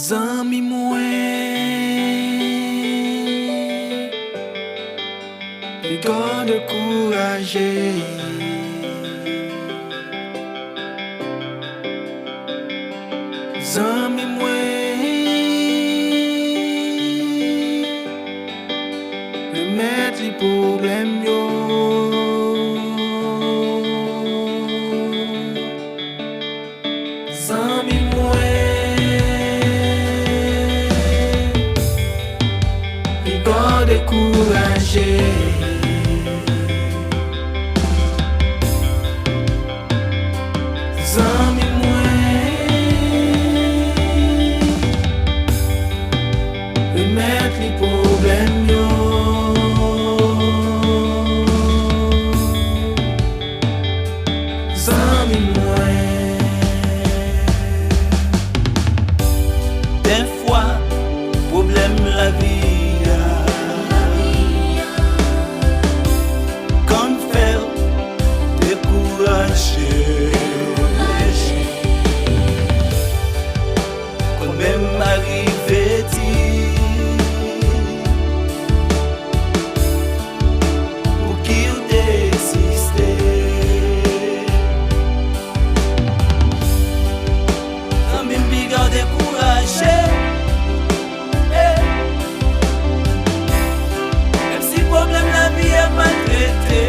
Zami mwen, li gade kouraje. Zami mwen, remet li problem yo. Zami découragé. Zami mwen, remet li problem yo. Zami mwen, des fois problème la vie. Quand même arrivé-il pour qu'il désiste, quand même bien découragé, même si problème la vie a maltraité.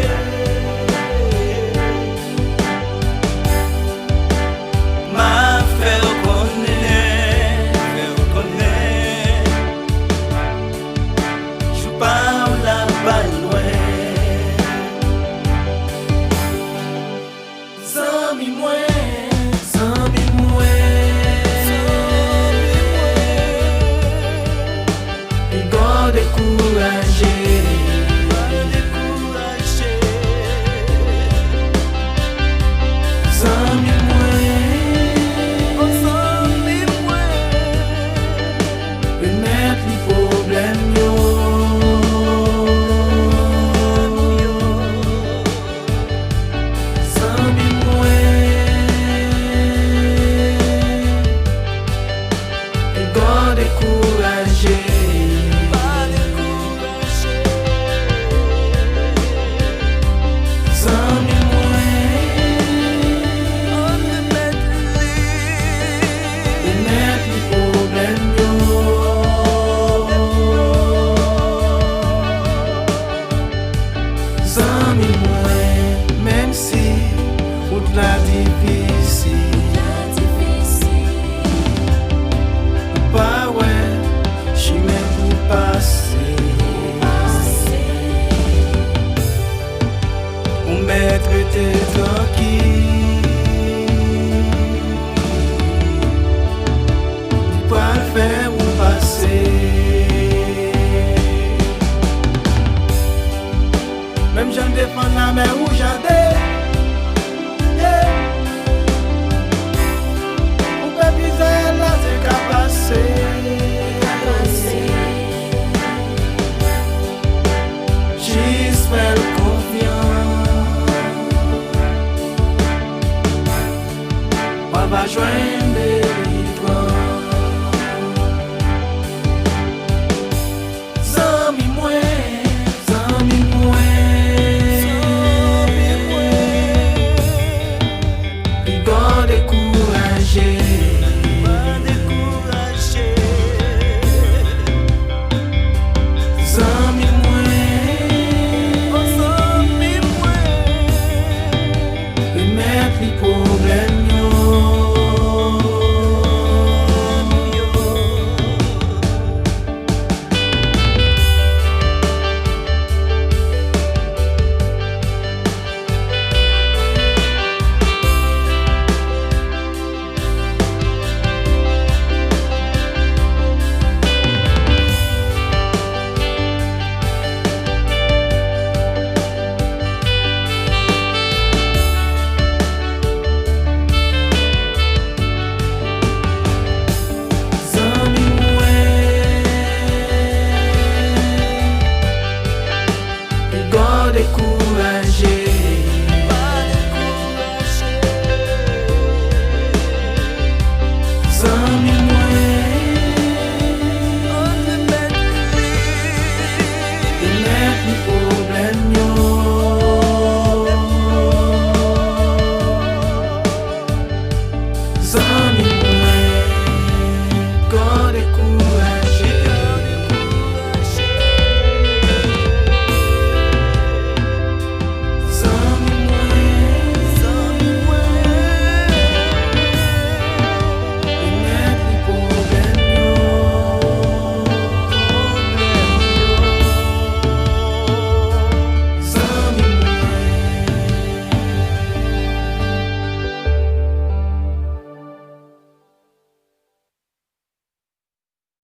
Zami mwen, li gade kouraje. Zami mwen, remet li problem yo. Zami découragé. Zami mwen, remet li problem yo. Zami mwen, même si route la difficile. Traité tranquille, tu peux le faire ou passer. Même j'en défends la mer où j'adhère. On peut viser là, c'est qu'à passer. J'espère va joindre Zami mwen, li gade découragé. Zami mwen, remet li problem yo. Sunny